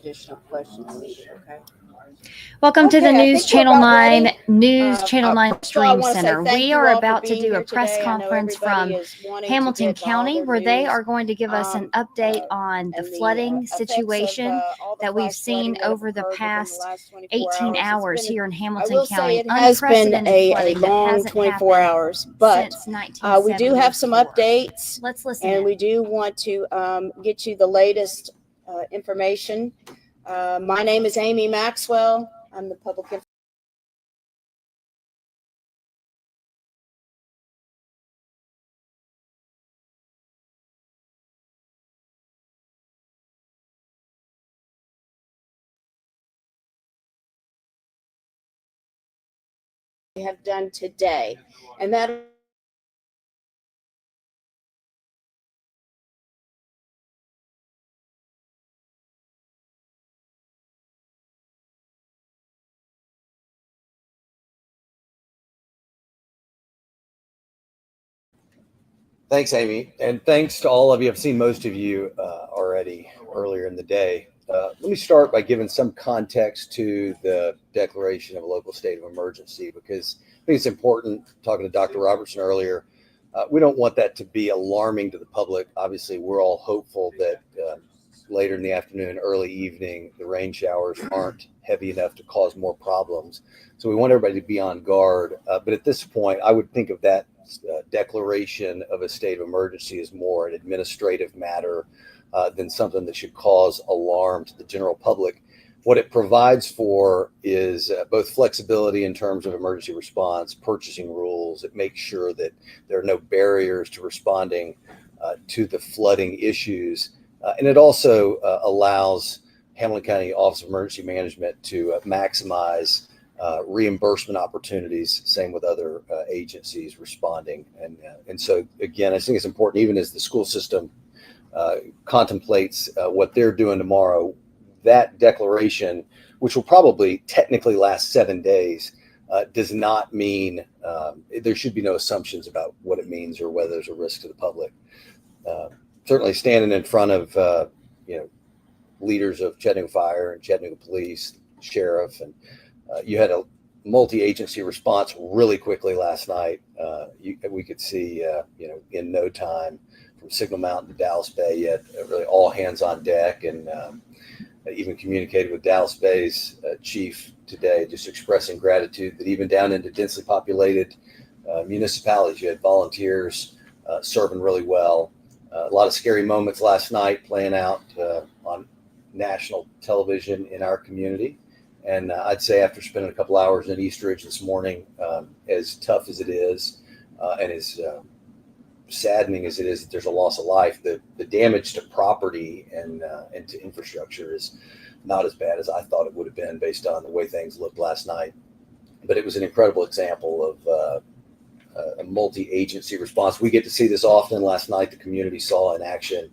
additional questions. Okay. Welcome to the News Channel 9 First of all, I Stream wanna say Center. thank We you are all for about to being do here a press today. I know conference everybody from is wanting to Hamilton get all County, their where they news, are going to give us an update on the and flooding effects of situation all the that we've flash seen flooding that have over the occurred within the past last 24 18 hours. hours It's been, here in I Hamilton will say, County. it has been Unprecedented a flooding that long hasn't 24 happened hours, but since we do have some 1974. updates, Let's listen and in. we do want to get you the latest information. My name is Amy Maxwell. I'm the public information. We have done today, and that Thanks, Amy, and thanks to all of you. I've seen most of you already earlier in the day. Let me start by giving some context to the declaration of a local state of emergency, because I think it's important. Talking to Dr. Robertson earlier, we don't want that to be alarming to the public. Obviously, we're all hopeful that later in the afternoon, early evening, the rain showers aren't heavy enough to cause more problems. So we want everybody to be on guard. But at this point, I would think of that declaration of a state of emergency as more an administrative matter than something that should cause alarm to the general public. What it provides for is both flexibility in terms of emergency response, purchasing rules. It makes sure that there are no barriers to responding to the flooding issues. And it also allows Hamilton County Office of Emergency Management to maximize reimbursement opportunities. Same with other agencies responding. And so, again, I think it's important, even as the school system contemplates what they're doing tomorrow, that declaration, which will probably technically last 7 days, does not mean there should be no assumptions about what it means or whether there's a risk to the public. Certainly standing in front of leaders of Chattanooga Fire and Chattanooga Police, Sheriff, and you had a multi-agency response really quickly last night. We could see, in no time, from Signal Mountain to Dallas Bay, you had really all hands on deck, and even communicated with Dallas Bay's chief today, just expressing gratitude that even down into densely populated municipalities, you had volunteers serving really well. A lot of scary moments last night playing out on national television in our community. And I'd say after spending a couple hours in East Ridge this morning, as tough as it is and as saddening as it is that there's a loss of life, the damage to property and to infrastructure is not as bad as I thought it would have been based on the way things looked last night. But it was an incredible example of a multi-agency response. We get to see this often. Last night, the community saw in action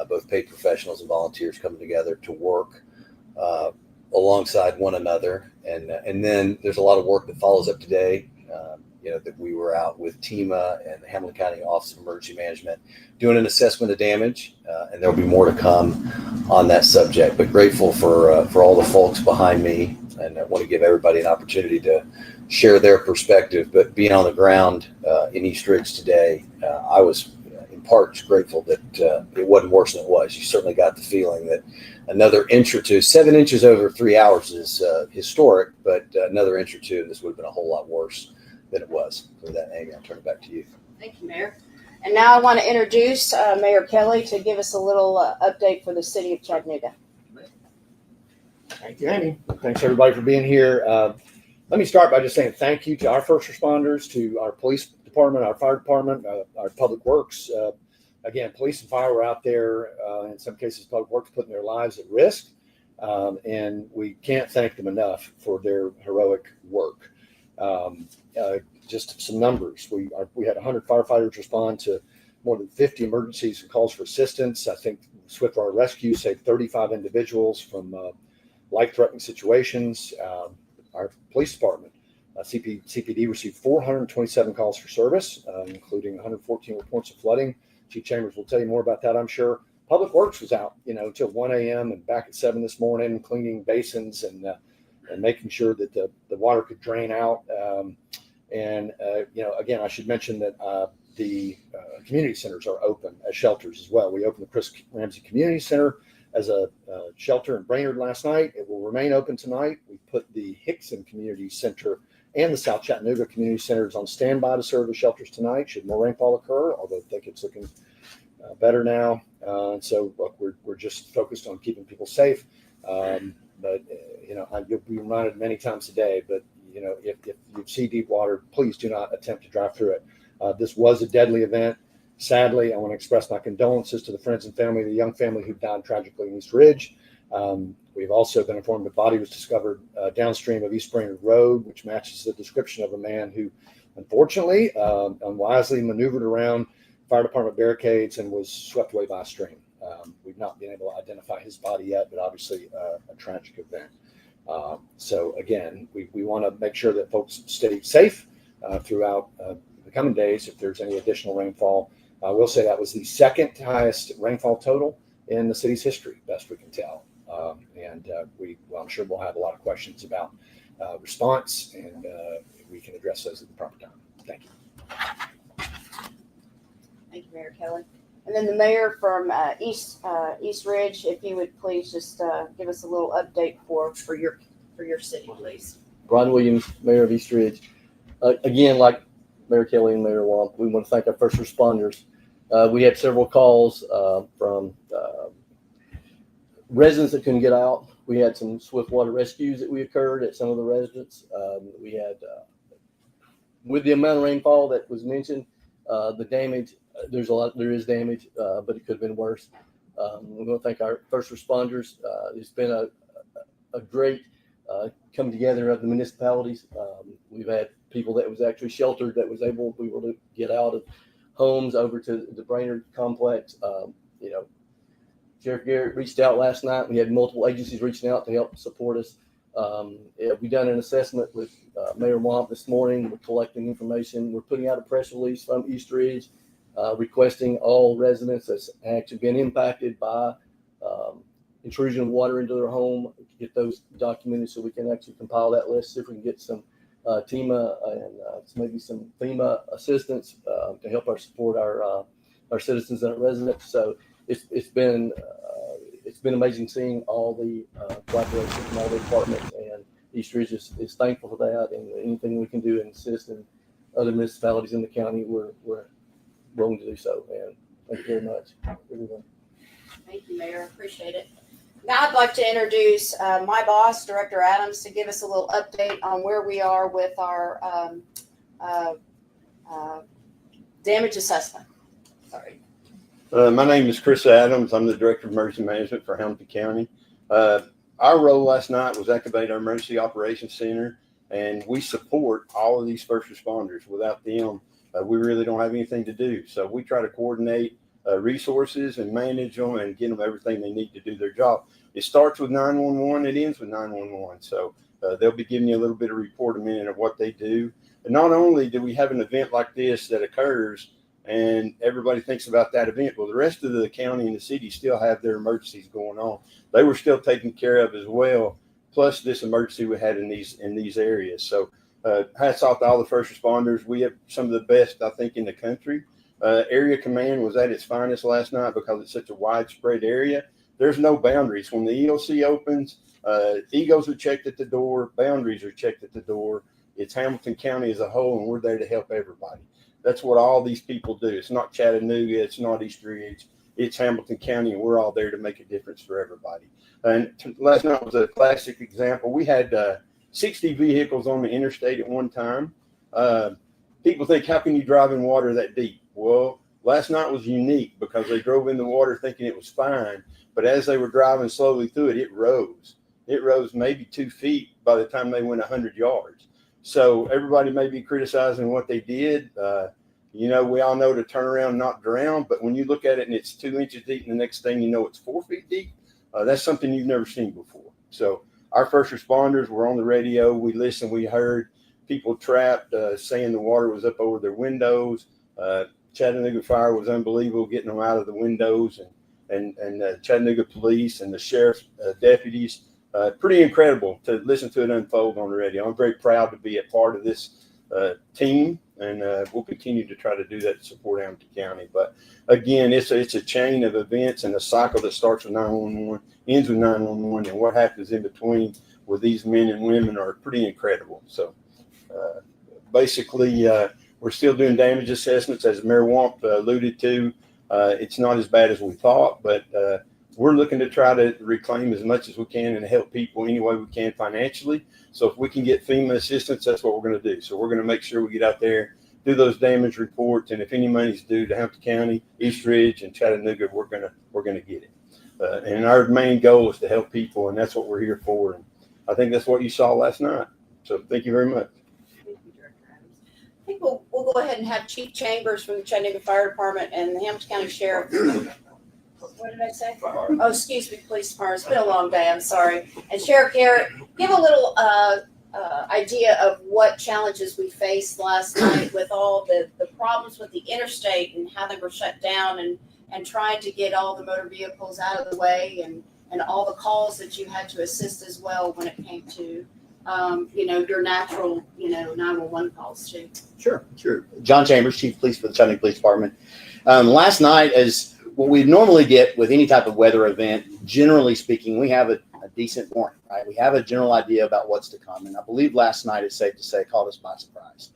both paid professionals and volunteers coming together to work alongside one another. And then there's a lot of work that follows up today. That we were out with TEMA and the Hamilton County Office of Emergency Management doing an assessment of damage, and there'll be more to come on that subject. But grateful for all the folks behind me, and I want to give everybody an opportunity to share their perspective. But being on the ground in East Ridge today, I was in part grateful that it wasn't worse than it was. You certainly got the feeling that another inch or two, 7 inches over 3 hours is historic, but another inch or two, and this would have been a whole lot worse than it was. So with that, Amy, I'll turn it back to you. Thank you, Mayor. And now I want to introduce Mayor Kelly to give us a little update for the city of Chattanooga. Thank you, Amy. Thanks, everybody, for being here. Let me start by just saying thank you to our first responders, to our police department, our fire department, our public works. Again, police and fire were out there, in some cases, public works, putting their lives at risk. And we can't thank them enough for their heroic work. Just some numbers. We had 100 firefighters respond to more than 50 emergencies and calls for assistance. I think Swift Water Rescue saved 35 individuals from life-threatening situations. Our police department, CPD, received 427 calls for service, including 114 reports of flooding. Chief Chambers will tell you more about that, I'm sure. Public Works was out, till 1 a.m. and back at 7 this morning, cleaning basins and making sure that the water could drain out. Again, I should mention that the community centers are open as shelters as well. We opened the Chris Ramsey Community Center as a shelter in Brainerd last night. It will remain open tonight. We put the Hickson Community Center and the South Chattanooga Community Centers on standby to serve as shelters tonight should more rainfall occur, although I think it's looking better now. So look, we're just focused on keeping people safe. You'll be reminded many times a day, but if you see deep water, please do not attempt to drive through it. This was a deadly event. Sadly, I want to express my condolences to the friends and family of the young family who died tragically in East Ridge. We've also been informed the body was discovered downstream of East Brainerd Road, which matches the description of a man who, unfortunately, unwisely maneuvered around fire department barricades and was swept away by a stream. We've not been able to identify his body yet, but obviously a tragic event. So again, we want to make sure that folks stay safe throughout the coming days if there's any additional rainfall. I will say that was the second highest rainfall total in the city's history, best we can tell. I'm sure we'll have a lot of questions about response, and we can address those at the proper time. Thank you. Thank you, Mayor Kelly. And then the mayor from East Ridge, if you would please just give us a little update for your city, please. Ron Williams, Mayor of East Ridge. Again, like Mayor Kelly and Mayor Womp, we want to thank our first responders. We had several calls from residents that couldn't get out. We had some swift water rescues that occurred at some of the residents. We had, with the amount of rainfall that was mentioned, the damage, there is damage, but it could have been worse. We want to thank our first responders. It's been a great come together of the municipalities. We've had people that was actually sheltered that was able to get out of homes over to the Brainerd complex. Sheriff Garrett reached out last night. We had multiple agencies reaching out to help support us. We done an assessment with Mayor Womp this morning. We're collecting information. We're putting out a press release from East Ridge requesting all residents that's actually been impacted by intrusion of water into their home to get those documented so we can actually compile that list, see if we can get some TEMA and maybe some FEMA assistance to help support our citizens and our residents. So it's been amazing seeing all the collaboration from all the departments, and East Ridge is thankful for that, and anything we can do and assist in other municipalities in the county, we're willing to do so. And thank you very much, everyone. Thank you, Mayor. Appreciate it. Now I'd like to introduce my boss, Director Adams, to give us a little update on where we are with our damage assessment. Sorry. My name is Chris Adams. I'm the Director of Emergency Management for Hamilton County. Our role last night was activate our Emergency Operations Center, and we support all of these first responders. Without them, we really don't have anything to do. So we try to coordinate resources and manage them and get them everything they need to do their job. It starts with 911, it ends with 911. So they'll be giving you a little bit of report a minute of what they do. And not only do we have an event like this that occurs and everybody thinks about that event, well, the rest of the county and the city still have their emergencies going on. They were still taken care of as well, plus this emergency we had in these areas. So hats off to all the first responders. We have some of the best, I think, in the country. Area command was at its finest last night because it's such a widespread area. There's no boundaries. When the EOC opens, egos are checked at the door, boundaries are checked at the door. It's Hamilton County as a whole, and we're there to help everybody. That's what all these people do. It's not Chattanooga, it's not East Ridge, it's Hamilton County, and we're all there to make a difference for everybody. And last night was a classic example. We had 60 vehicles on the interstate at one time. People think, how can you drive in water that deep? Well, last night was unique because they drove in the water thinking it was fine, but as they were driving slowly through it, it rose. It rose maybe 2 feet by the time they went 100 yards. So everybody may be criticizing what they did. We all know to turn around and not drown, but when you look at it and it's 2 inches deep and the next thing you know, it's 4 feet deep, that's something you've never seen before. So our first responders were on the radio. We listened, we heard people trapped, saying the water was up over their windows. Chattanooga Fire was unbelievable, getting them out of the windows. And and Chattanooga police and the sheriff's deputies. Pretty incredible to listen to it unfold on the radio. I'm very proud to be a part of this team, and we'll continue to try to do that to support Hamilton County. But again, it's a chain of events and a cycle that starts with 911, ends with 911, and what happens in between with these men and women are pretty incredible. So basically, we're still doing damage assessments, as Mayor Wamp alluded to. It's not as bad as we thought, but we're looking to try to reclaim as much as we can and help people any way we can financially. So if we can get FEMA assistance, that's what we're going to do. So we're going to make sure we get out there, do those damage reports, and if any money's due to Hampton County, East Ridge, and Chattanooga, we're going to get it. And our main goal is to help people, and that's what we're here for. And I think that's what you saw last night. So thank you very much. Thank you, Director Adams. I think we'll go ahead and have Chief Chambers from the Chattanooga Fire Department and the Hamilton County Sheriff. What did I say? Oh, excuse me, Police Department. It's been a long day. I'm sorry. And Sheriff Garrett, give a little idea of what challenges we faced last night with all the problems with the interstate and how they were shut down and trying to get all the motor vehicles out of the way and all the calls that you had to assist as well when it came to, your natural, 911 calls too. Sure. John Chambers, Chief of Police for the Chattanooga Police Department. Last night, as what we normally get with any type of weather event, generally speaking, we have a decent warning, right? We have a general idea about what's to come. And I believe last night, it's safe to say, caught us by surprise.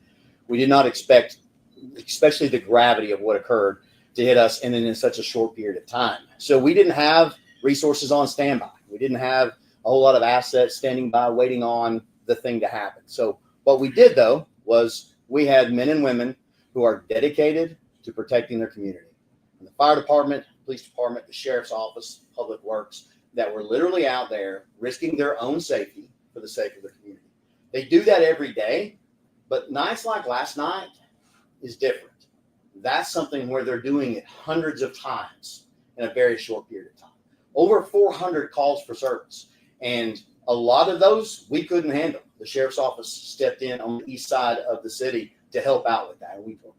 We did not expect, especially the gravity of what occurred, to hit us and then in such a short period of time. So we didn't have resources on standby. We didn't have a whole lot of assets standing by waiting on the thing to happen. So what we did, though, was we had men and women who are dedicated to protecting their community. And the fire department, police department, the sheriff's office, public works, that were literally out there risking their own safety for the sake of their community. They do that every day, but nights like last night is different. That's something where they're doing it hundreds of times in a very short period of time. Over 400 calls for service. And a lot of those we couldn't handle. The sheriff's office stepped in on the east side of the city to help out with that. And we were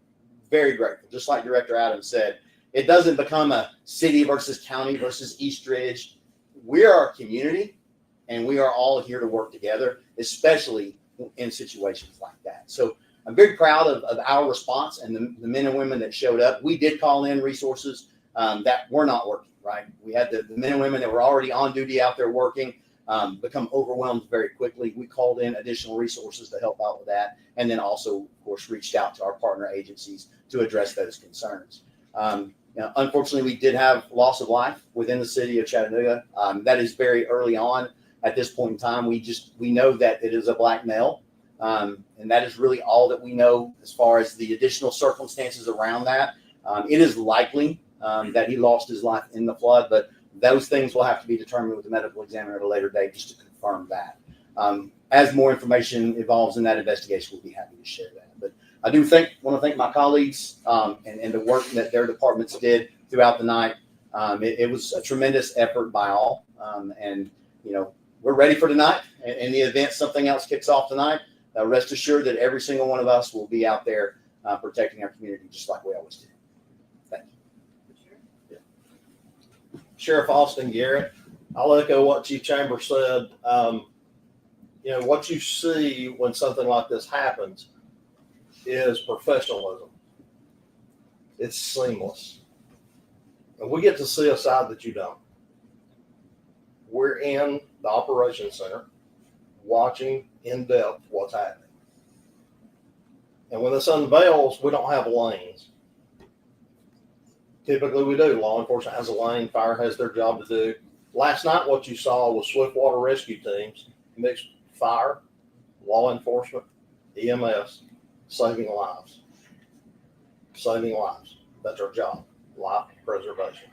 very grateful. Just like Director Adams said, it doesn't become a city versus county versus East Ridge. We are a community, and we are all here to work together, especially in situations like that. So I'm very proud of our response and the men and women that showed up. We did call in resources that were not working, right? We had the men and women that were already on duty out there working become overwhelmed very quickly. We called in additional resources to help out with that, and then also, of course, reached out to our partner agencies to address those concerns. Unfortunately, we did have loss of life within the city of Chattanooga. That is very early on. At this point in time, we know that it is a black male, and that is really all that we know as far as the additional circumstances around that. It is likely that he lost his life in the flood, but those things will have to be determined with the medical examiner at a later date just to confirm that. As more information evolves in that investigation, we'll be happy to share that. But I do want to thank my colleagues and the work that their departments did throughout the night. It was a tremendous effort by all. And we're ready for tonight. In the event something else kicks off tonight, rest assured that every single one of us will be out there protecting our community just like we always do. Thank you. Sheriff Austin Garrett, I'll echo what Chief Chambers said. What you see when something like this happens is professionalism. It's seamless. And we get to see a side that you don't. We're in the operations center watching in depth what's happening. And when this unveils, we don't have lanes. Typically we do. Law enforcement has a lane, fire has their job to do. Last night what you saw was swift water rescue teams mixed fire, law enforcement, EMS, saving lives. Saving lives. That's our job, life preservation.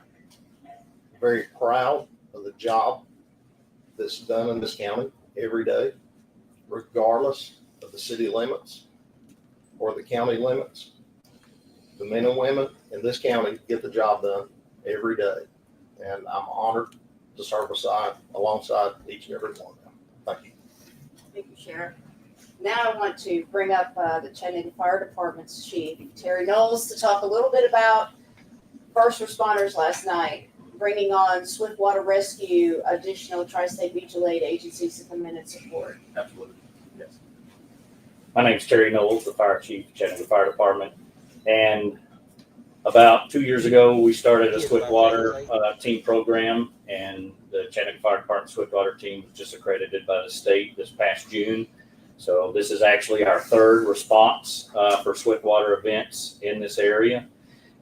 Very proud of the job that's done in this county every day, regardless of the city limits or the county limits. The men and women in this county get the job done every day. And I'm honored to serve alongside each and every one of them. Thank you. Thank you, Sheriff. Now I want to bring up the Chattanooga Fire Department's chief, Terry Nolles, to talk a little bit about first responders last night. bringing on Swiftwater Rescue, additional tri-state mutual aid agencies to come in and support. Absolutely, yes. My name's Terry Nolles, the fire chief, Chattanooga Fire Department. And about 2 years ago, we started a Swiftwater team program, and the Chattanooga Fire Department Swiftwater team was just accredited by the state this past June. So this is actually our third response for Swiftwater events in this area.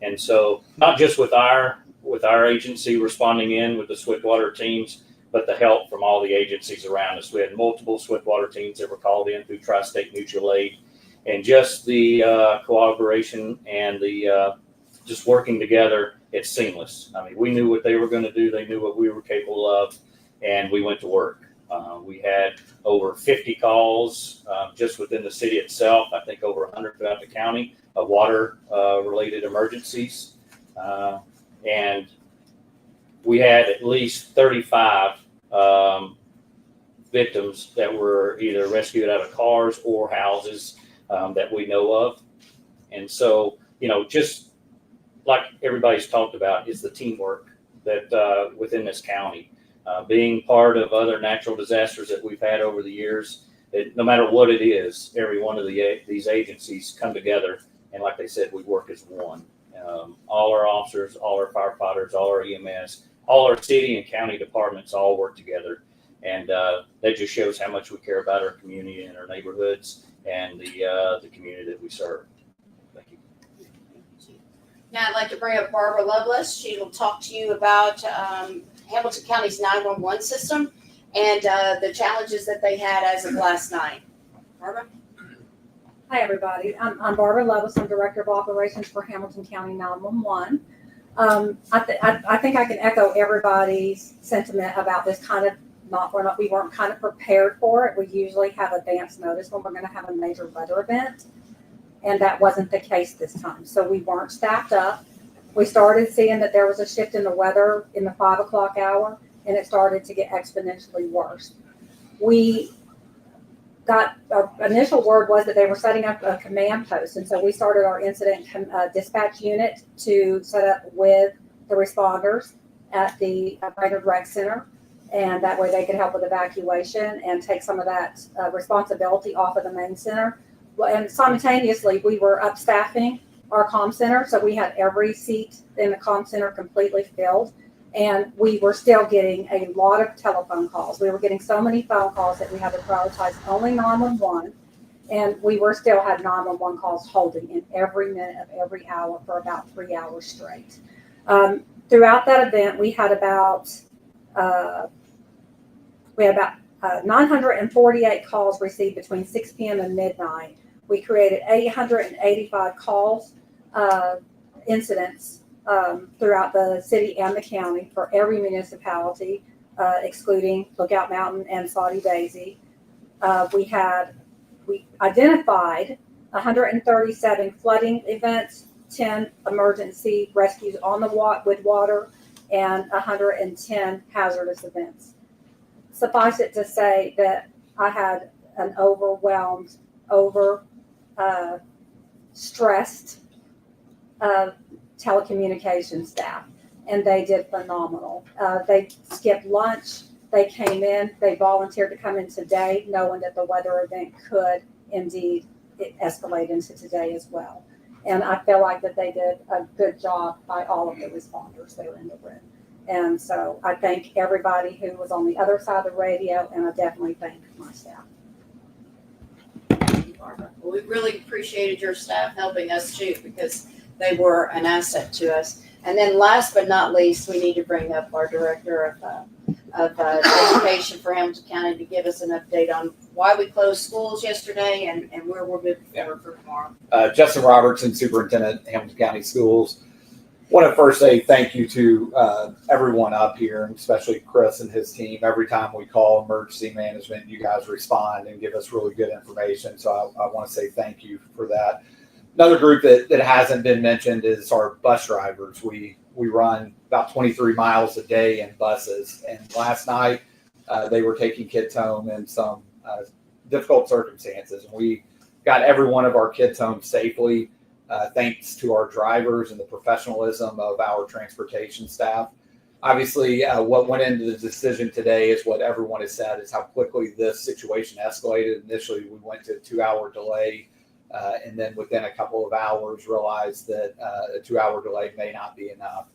And so not just with our agency responding in with the Swiftwater teams, but the help from all the agencies around us. We had multiple Swiftwater teams that were called in through Tri-State Mutual Aid, and just the cooperation and the just working together, it's seamless. I mean, we knew what they were going to do. They knew what we were capable of, and we went to work. We had over 50 calls just within the city itself. I think over 100 throughout the county of water related emergencies. And we had at least 35 victims that were either rescued out of cars or houses that we know of. And so, you know, just like everybody's talked about, is the teamwork that within this county. Being part of other natural disasters that we've had over the years, no matter what it is, every one of these agencies come together, and like they said, we work as one. All our officers, all our firefighters, all our EMS, all our city and county departments all work together, and that just shows how much we care about our community and our neighborhoods and the community that we serve. Thank you. Now I'd like to bring up Barbara Loveless. She will talk to you about Hamilton County's 911 system and the challenges that they had as of last night. Barbara? Hi, everybody. I'm Barbara Loveless. I'm Director of Operations for Hamilton County 911. I think I can echo everybody's sentiment about this kind of we weren't kind of prepared for it. We usually have advance notice when we're going to have a major weather event, and that wasn't the case this time. So we weren't staffed up. We started seeing that there was a shift in the weather in the 5 o'clock hour, and it started to get exponentially worse. We got our initial word was that they were setting up a command post, and so we started our incident dispatch unit to set up with the responders at the Brainerd Rec Center, and that way they could help with evacuation and take some of that responsibility off of the main center. And simultaneously, we were upstaffing our comm center, so we had every seat in the comm center completely filled, and we were still getting a lot of telephone calls. We were getting so many phone calls that we had to prioritize only 911, and we were still had 911 calls holding in every minute of every hour for about 3 hours straight. Throughout that event, we had about 948 calls received between 6 p.m. and midnight. We created 885 calls, incidents throughout the city and the county for every municipality, excluding Lookout Mountain and Saudi Daisy. We identified 137 flooding events, 10 emergency rescues on the with water, and 110 hazardous events. Suffice it to say that I had an overwhelmed, stressed telecommunications staff, and they did phenomenal. They skipped lunch. They came in. They volunteered to come in today, knowing that the weather event could indeed escalate into today as well. And I feel like that they did a good job by all of the responders that were in the room. And so I thank everybody who was on the other side of the radio, and I definitely thank my staff. Thank you, Barbara. Well, we really appreciated your staff helping us too, because they were an asset to us. And then last but not least, we need to bring up our Director of Education for Hamilton County to give us an update on why we closed schools yesterday and where we're moving forward for tomorrow. Justin Robertson, Superintendent, Hamilton County Schools. Want to first say thank you to everyone up here, and especially Chris and his team. Every time we call emergency management, you guys respond and give us really good information. So I want to say thank you for that. Another group that hasn't been mentioned is our bus drivers. We run about 23 miles a day in buses, and last night they were taking kids home in some difficult circumstances. And we got every one of our kids home safely. Thanks to our drivers and the professionalism of our transportation staff. Obviously, what went into the decision today is what everyone has said, is how quickly this situation escalated. Initially, we went to a 2-hour delay, and then within a couple of hours realized that a 2-hour delay may not be enough.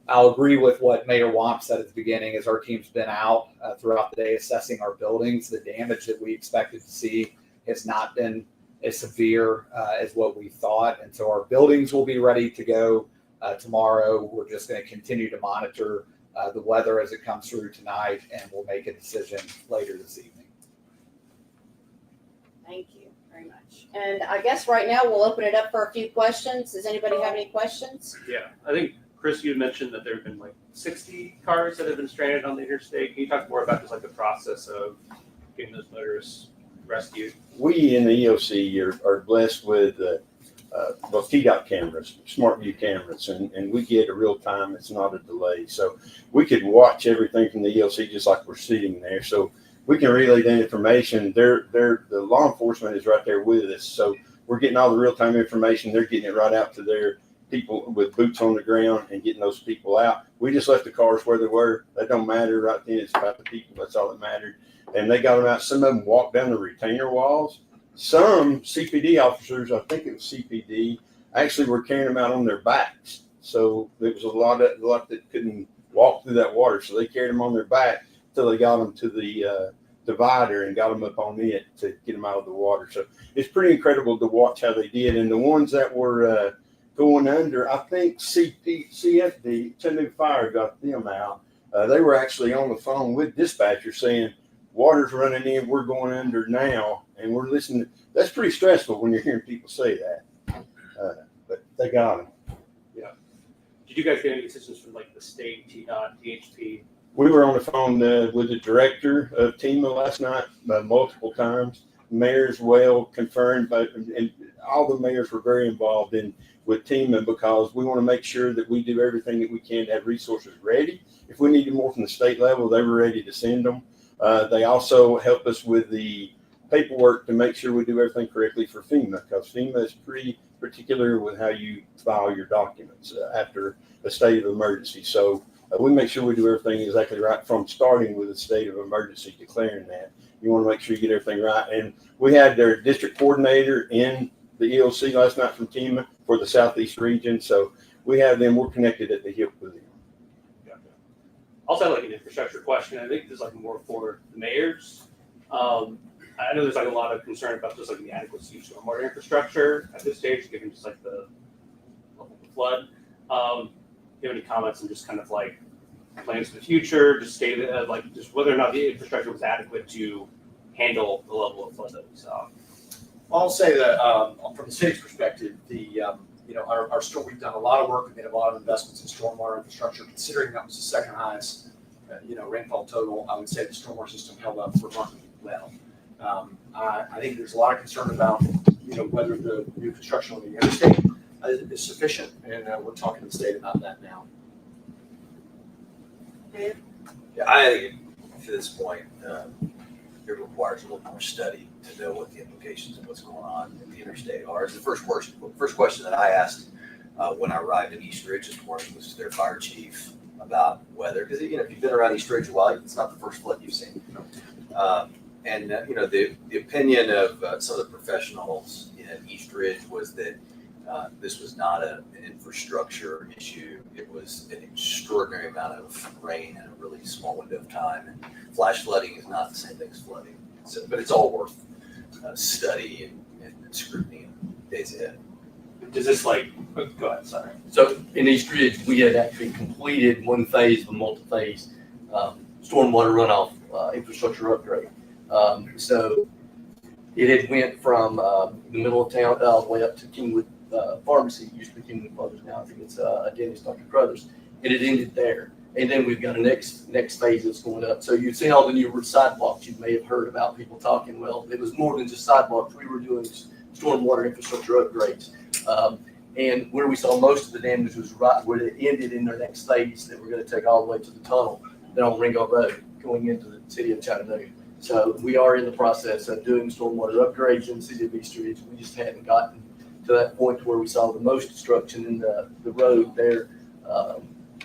I'll agree with what Mayor Womp said at the beginning, as our team's been out throughout the day assessing our buildings. The damage that we expected to see has not been as severe as what we thought. And so our buildings will be ready to go tomorrow. We're just going to continue to monitor the weather as it comes through tonight, and we'll make a decision later this evening. Thank you very much. And I guess right now we'll open it up for a few questions. Does anybody have any questions? Yeah, I think, Chris, you had mentioned that there have been like 60 cars that have been stranded on the interstate. Can you talk more about just like the process of getting those motorists rescued? We in the EOC are blessed with well, TDOT cameras, smart view cameras, and we get a real time. It's not a delay. So we could watch everything from the EOC just like we're sitting there. So we can relay the information. The law enforcement is right there with us. So we're getting all the real time information. They're getting it right out to their people with boots on the ground and getting those people out. We just left the cars where they were. That don't matter right then. It's about the people. That's all that mattered. And they got them out. Some of them walked down the retainer walls. Some CPD officers, I think it was CPD, actually were carrying them out on their backs. So there was a lot that couldn't walk through that water. So they carried them on their back until they got them to the divider and got them up on it to get them out of the water. So it's pretty incredible to watch how they did. And the ones that were going under, I think CFD, Chattanooga Fire, got them out. They were actually on the phone with dispatcher saying, water's running in, we're going under now, and we're listening. That's pretty stressful when you're hearing people say that. But they got them. Yeah. Did you guys get any assistance from like the state, TDOT, DHP? We were on the phone with the director of TEMA last night multiple times. Mayors well confirmed, and all the mayors were very involved with TEMA because we want to make sure that we do everything that we can to have resources ready. If we needed more from the state level, they were ready to send them. They also help us with the paperwork to make sure we do everything correctly for FEMA, because FEMA is pretty particular with how you file your documents after a state of emergency. So we make sure we do everything exactly right from starting with a state of emergency, declaring that. You want to make sure you get everything right. And we had their district coordinator in the EOC last night from TEMA for the Southeast region. So we have them, we're connected at the hip with them. Also have like an infrastructure question. I think this is like more for the mayors. I know there's like a lot of concern about just like the adequacy of stormwater infrastructure at this stage, given just like the level of the flood. Do you have any comments on just kind of like plans for the future, just state like just whether or not the infrastructure was adequate to handle the level of flood that we saw? I'll say that from the city's perspective, our store, we've done a lot of work. We've made a lot of investments in stormwater infrastructure. Considering that was the second highest, rainfall total, I would say the stormwater system held up remarkably well. I think there's a lot of concern about, whether the new construction on the interstate is sufficient, and we're talking to the state about that now. Yeah, I think to this point, it requires a little more study to know what the implications of what's going on in the interstate are. The first question that I asked when I arrived in East Ridge this morning was their fire chief about weather, because if you've been around East Ridge a while, it's not the first flood you've seen. The opinion of some of the professionals in East Ridge was that this was not an infrastructure issue. It was an extraordinary amount of rain in a really small window of time. And flash flooding is not the same thing as flooding. But it's all worth study and scrutiny in days ahead. Does this go ahead, sorry. So in East Ridge, we had actually completed one phase of a multi-phase stormwater runoff infrastructure upgrade. So it had went from the middle of town all the way up to Kingwood Pharmacy. It used to be Kingwood Brothers, now I think it's a dentist, Dr. Crothers. And it ended there. And then we've got a next phase that's going up. So you've seen all the new sidewalks. You may have heard about people talking. Well, it was more than just sidewalks. We were doing stormwater infrastructure upgrades. And where we saw most of the damage was right where it ended in their next phase that we're going to take all the way to the tunnel then on Ringo Road going into the city of Chattanooga. So we are in the process of doing stormwater upgrades in the city of East Ridge. We just hadn't gotten to that point where we saw the most destruction in the road there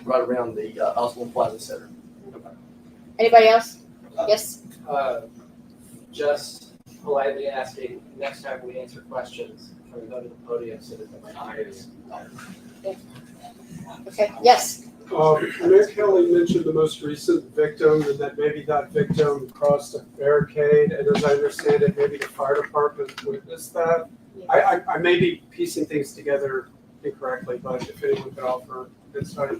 right around the Osborne Plaza Center. Anybody else? Yes? Just politely asking, next time we answer questions, can we go to the podium so that the mic is? Okay, yes. Mayor Kelly mentioned the most recent victim and that maybe that victim crossed a barricade, and as I understand it, maybe the fire department witnessed that. I may be piecing things together incorrectly, but if anyone could offer insight.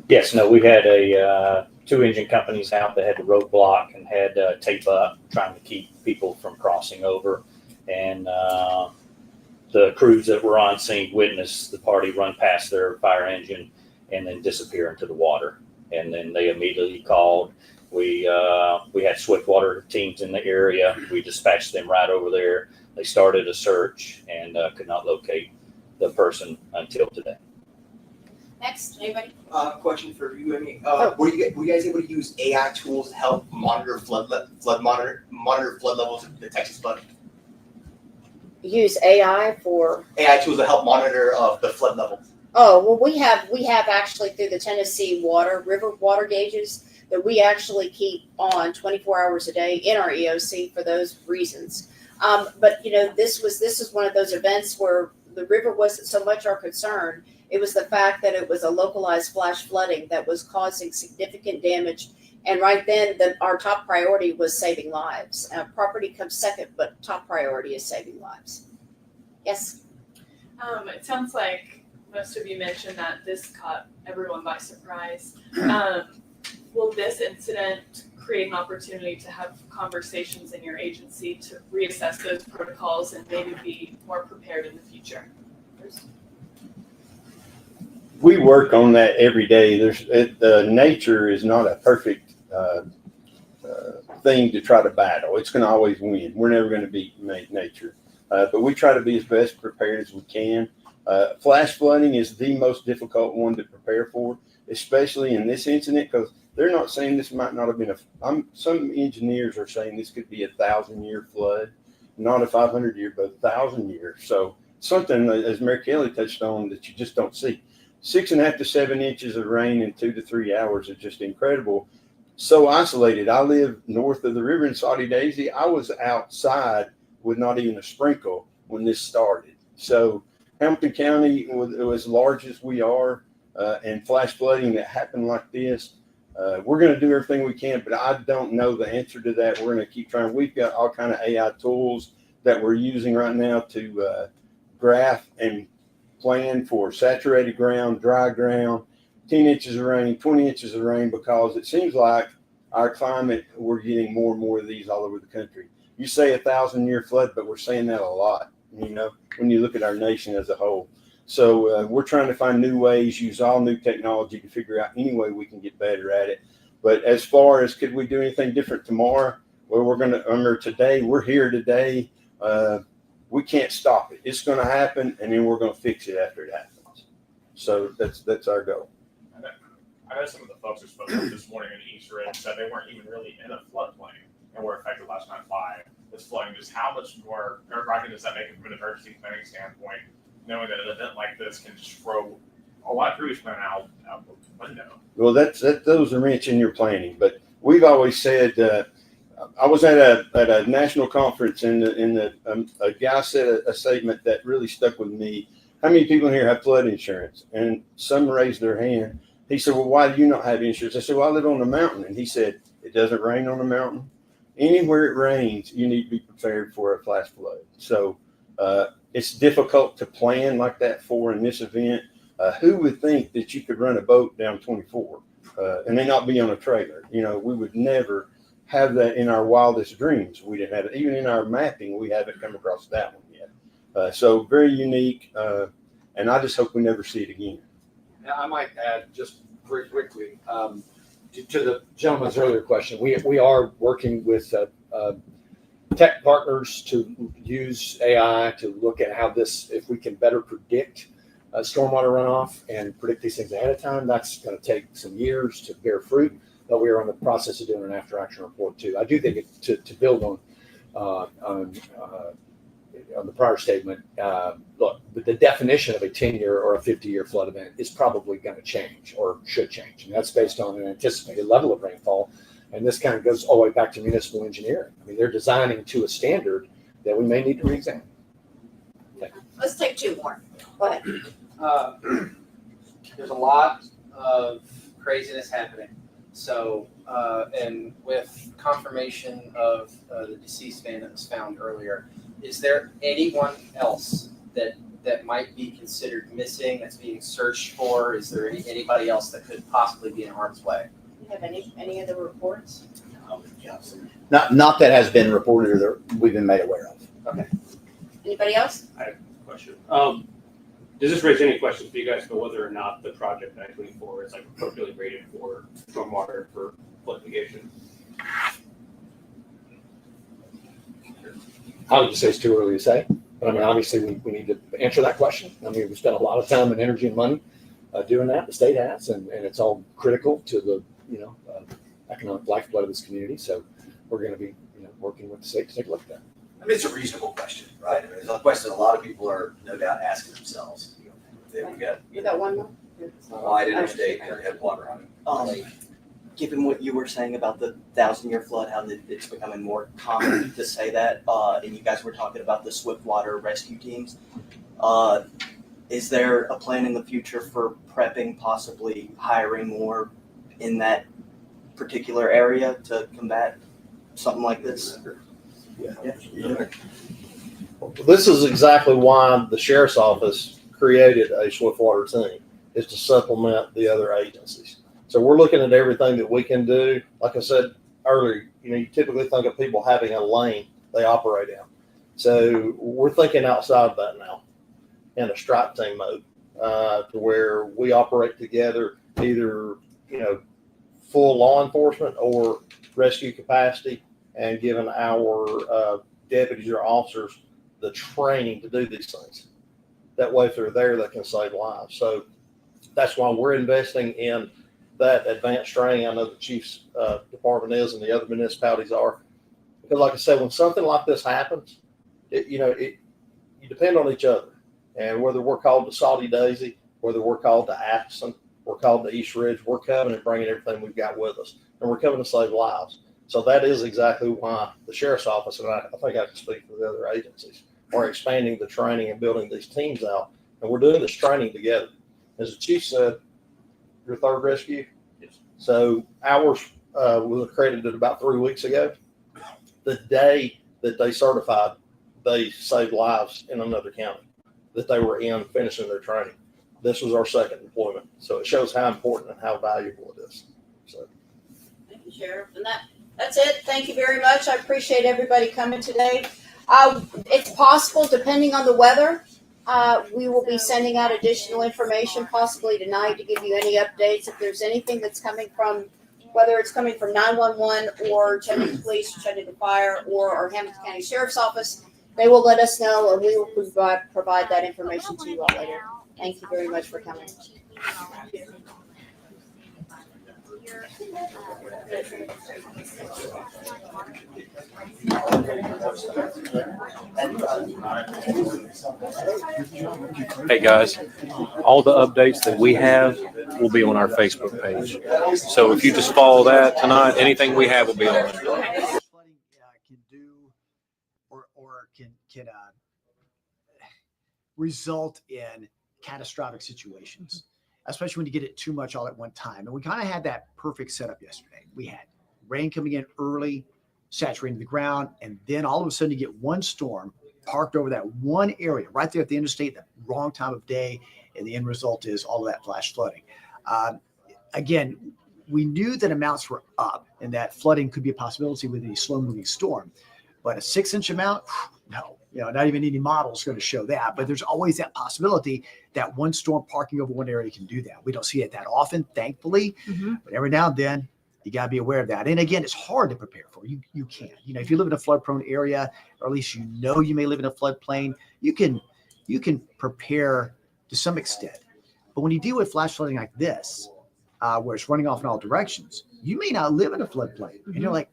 Yes, no, we had a 2 engine companies out that had the roadblock and had tape up trying to keep people from crossing over. And the crews that were on scene witnessed the party run past their fire engine and then disappear into the water. And then they immediately called. We had swift water teams in the area. We dispatched them right over there. They started a search and could not locate the person until today. Next, anybody? Question for you, Amy. Were you guys able to use AI tools to help monitor monitor flood levels in the Texas flood? Use AI for? AI tools to help monitor the flood level. Oh, well, we have actually through the Tennessee river water gauges that we actually keep on 24 hours a day in our EOC for those reasons. But this is one of those events where the river wasn't so much our concern. It was the fact that it was a localized flash flooding that was causing significant damage. And right then, our top priority was saving lives. Property comes second, but top priority is saving lives. Yes? It sounds like most of you mentioned that this caught everyone by surprise. Will this incident create an opportunity to have conversations in your agency to reassess those protocols and maybe be more prepared in the future? We work on that every day. Nature is not a perfect thing to try to battle. It's going to always win. We're never going to beat nature. But we try to be as best prepared as we can. Flash flooding is the most difficult one to prepare for, especially in this incident, because they're not saying this might not have been some engineers are saying this could be a 1,000-year flood, not a 500-year, but 1,000 years. So something, as Mayor Kelly touched on, that you just don't see. 6.5 to 7 inches of rain in 2 to 3 hours is just incredible. So isolated. I live north of the river in Saudi Daisy. I was outside with not even a sprinkle when this started. So Hamilton County, as large as we are, and flash flooding that happened like this, we're going to do everything we can, but I don't know the answer to that. We're going to keep trying. We've got all kind of AI tools that we're using right now to graph and plan for saturated ground, dry ground, 10 inches of rain, 20 inches of rain, because it seems like our climate, we're getting more and more of these all over the country. You say 1,000-year flood, but we're saying that a lot, when you look at our nation as a whole. So we're trying to find new ways, use all new technology to figure out any way we can get better at it. But as far as could we do anything different tomorrow? Well, we're here today. We can't stop it. It's going to happen, and then we're going to fix it after it happens. So that's our goal. I know some of the folks who spoke up this morning in East Ridge said they weren't even really in a floodplain and were affected last night by this flooding. Just how much more nerve-wracking does that make from an emergency planning standpoint, knowing that an event like this can just throw a lot of previous planning out the window? Well, those are wrench in your planning. But we've always said, I was at a national conference, and a guy said a statement that really stuck with me. How many people here have flood insurance? And some raised their hand. He said, well, why do you not have insurance? I said, well, I live on a mountain. And he said, it doesn't rain on a mountain. Anywhere it rains, you need to be prepared for a flash flood. So it's difficult to plan like that in this event. Who would think that you could run a boat down 24 and then not be on a trailer? We would never have that in our wildest dreams. We didn't have it. Even in our mapping, we haven't come across that one yet. So very unique. And I just hope we never see it again. Now, I might add just very quickly to the gentleman's earlier question. We are working with tech partners to use AI to look at if we can better predict stormwater runoff and predict these things ahead of time. That's going to take some years to bear fruit, but we are in the process of doing an after action report too. I do think to build on on the prior statement, look, the definition of a 10-year or a 50-year flood event is probably going to change or should change. And that's based on an anticipated level of rainfall. And this kind of goes all the way back to municipal engineering. I mean, they're designing to a standard that we may need to re-examine. Okay. Let's take two more. Go ahead. There's a lot of craziness happening. So, and with confirmation of the deceased man that was found earlier, is there anyone else that might be considered missing that's being searched for? Is there anybody else that could possibly be in harm's way? Do you have any other reports? Not that has been reported or that we've been made aware of. Okay. Anybody else? I have a question. Does this raise any questions for you guys about whether or not the project 924 is like appropriately rated for stormwater for flood mitigation? I would just say it's too early to say. But I mean, obviously, we need to answer that question. I mean, we spent a lot of time and energy and money doing that. The state has, and it's all critical to the economic lifeblood of this community. So we're going to be working with the state to take a look at that. I mean, it's a reasonable question, right? I mean, it's a question a lot of people are no doubt asking themselves. You got one more? Wide interstate and had water on it. Given what you were saying about the 1,000-year flood, how it's becoming more common to say that, and you guys were talking about the swiftwater rescue teams, is there a plan in the future for prepping, possibly hiring more in that particular area to combat something like this? Yeah. This is exactly why the sheriff's office created a swiftwater team, is to supplement the other agencies. So we're looking at everything that we can do. Like I said earlier, you typically think of people having a lane they operate in. So we're thinking outside of that now in a strike team mode, to where we operate together, either, full law enforcement or rescue capacity, and giving our deputies or officers the training to do these things. That way, if they're there, they can save lives. So that's why we're investing in that advanced training. I know the chief's department is, and the other municipalities are. Because like I said, when something like this happens, you depend on each other. And whether we're called to Salty Daisy, whether we're called to Atchison, we're called to East Ridge, we're coming and bringing everything we've got with us. And we're coming to save lives. So that is exactly why the sheriff's office, and I think I can speak for the other agencies, are expanding the training and building these teams out. And we're doing this training together. As the chief said, your third rescue. Yes. So ours was accredited about 3 weeks ago. The day that they certified, they saved lives in another county that they were in finishing their training. This was our second deployment. So it shows how important and how valuable it is. So. Thank you, Sheriff. And that's it. Thank you very much. I appreciate everybody coming today. It's possible, depending on the weather, we will be sending out additional information possibly tonight to give you any updates. If there's anything that's coming from, whether it's coming from 911 or Chattanooga Police, Chattanooga Fire, or our Hamilton County Sheriff's Office, they will let us know, and we will provide that information to you all later. Thank you very much for coming. Hey guys, all the updates that we have will be on our Facebook page. So if you just follow that tonight, anything we have will be on it. Flooding can do or can result in catastrophic situations, especially when you get it too much all at one time. And we kind of had that perfect setup yesterday. We had rain coming in early, saturating the ground, and then all of a sudden you get one storm parked over that one area right there at the interstate, the wrong time of day, and the end result is all of that flash flooding. Again, we knew that amounts were up and that flooding could be a possibility with a slow-moving storm, but a 6-inch amount, no. Not even any model is going to show that, but there's always that possibility that one storm parking over one area can do that. We don't see it that often, thankfully, but every now and then you got to be aware of that. And again, it's hard to prepare for. You can't. If you live in a flood-prone area, or at least you may live in a floodplain, you can prepare to some extent. But when you deal with flash flooding like this, where it's running off in all directions, you may not live in a floodplain, and you're like,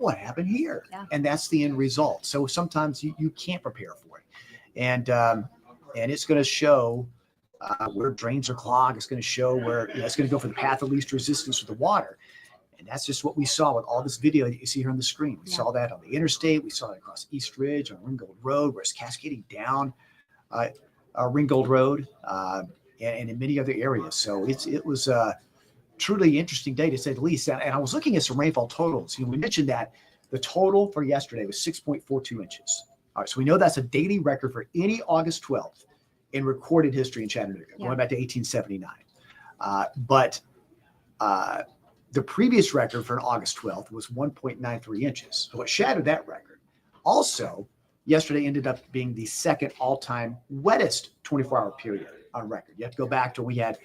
what happened here? Yeah. And that's the end result. So sometimes you can't prepare for it. And it's going to show where drains are clogged. It's going to show where it's going to go for the path of least resistance with the water. And that's just what we saw with all this video that you see here on the screen. We saw that on the interstate. We saw it across East Ridge on Ringgold Road, where it's cascading down Ringgold Road and in many other areas. So it was a truly interesting day, to say the least. And I was looking at some rainfall totals. We mentioned that the total for yesterday was 6.42 inches. All right, so we know that's a daily record for any August 12th in recorded history in Chattanooga, going back to 1879. But the previous record for an August 12th was 1.93 inches. So it shattered that record. Also, yesterday ended up being the second all-time wettest 24-hour period on record. You have to go back to when we had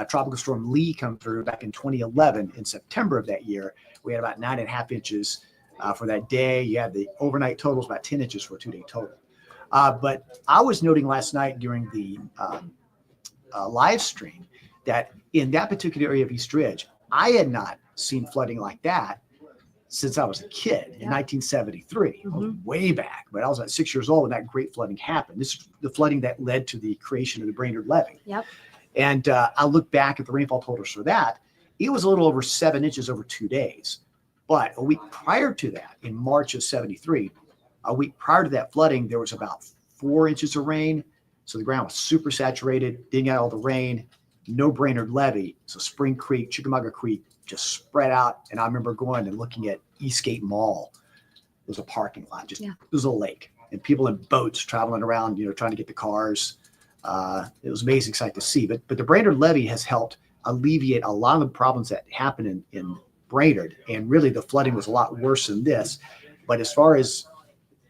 Tropical Storm Lee come through back in 2011 in September of that year. We had about 9.5 inches for that day. You had the overnight totals, about 10 inches for a 2-day total. But I was noting last night during the live stream that in that particular area of East Ridge, I had not seen flooding like that since I was a kid in 1973, way back. But I was 6 years old when that great flooding happened. This is the flooding that led to the creation of the Brainerd Levee. Yep. And I look back at the rainfall totals for that. It was a little over 7 inches over 2 days. But a week prior to that, in March of 73, a week prior to that flooding, there was about 4 inches of rain. So the ground was super saturated, didn't get all the rain, no Brainerd Levee. So Spring Creek, Chickamauga Creek just spread out. And I remember going and looking at Eastgate Mall. It was a parking lot, it was a lake. And people in boats traveling around, trying to get the cars. It was an amazing sight to see. But the Brainerd Levee has helped alleviate a lot of the problems that happen in Brainerd. And really the flooding was a lot worse than this. But as far as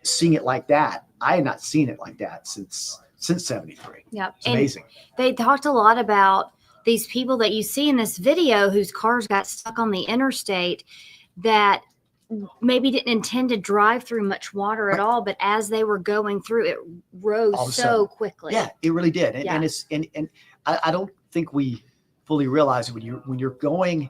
seeing it like that, I had not seen it like that since 73. Yep. It's amazing. They talked a lot about these people that you see in this video whose cars got stuck on the interstate that maybe didn't intend to drive through much water at all, but as they were going through, it rose so quickly. Yeah, it really did. And I don't think we fully realize it when you're going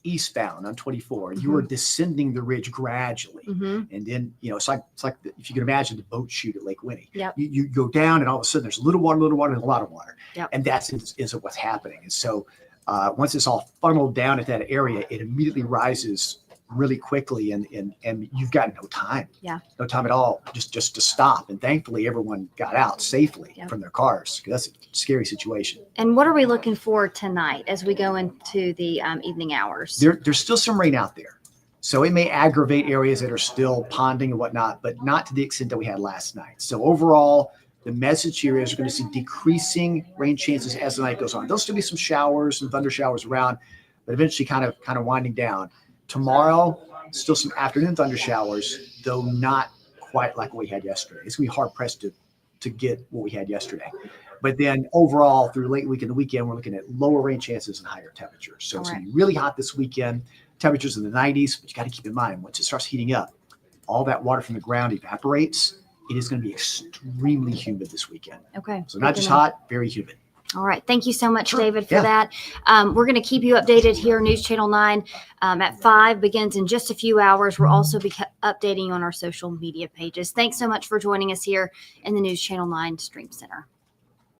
eastbound on 24, you are descending the ridge gradually. And then, it's like if you can imagine the boat chute at Lake Winnie. Yep. You go down and all of a sudden there's a little water, and a lot of water. Yep. And that's what's happening. And so once it's all funneled down at that area, it immediately rises really quickly and you've got no time. No time at all just to stop. And thankfully everyone got out safely from their cars. That's a scary situation. And what are we looking for tonight as we go into the evening hours? There's still some rain out there. So it may aggravate areas that are still ponding and whatnot, but not to the extent that we had last night. So overall, the message here is we're going to see decreasing rain chances as the night goes on. There'll still be some showers and thunder showers around, but eventually kind of winding down. Tomorrow, still some afternoon thunder showers, though not quite like what we had yesterday. It's going to be hard pressed to get what we had yesterday. But then overall, through late week and the weekend, we're looking at lower rain chances and higher temperatures. So it's going to be really hot this weekend. Temperatures in the 90s, but you got to keep in mind, once it starts heating up, all that water from the ground evaporates. It is going to be extremely humid this weekend. Okay. So not just hot, very humid. All right. Thank you so much, David, for that. We're going to keep you updated here. News Channel 9 at 5 begins in just a few hours. We'll also be updating you on our social media pages. Thanks so much for joining us here in the News Channel 9 Stream Center.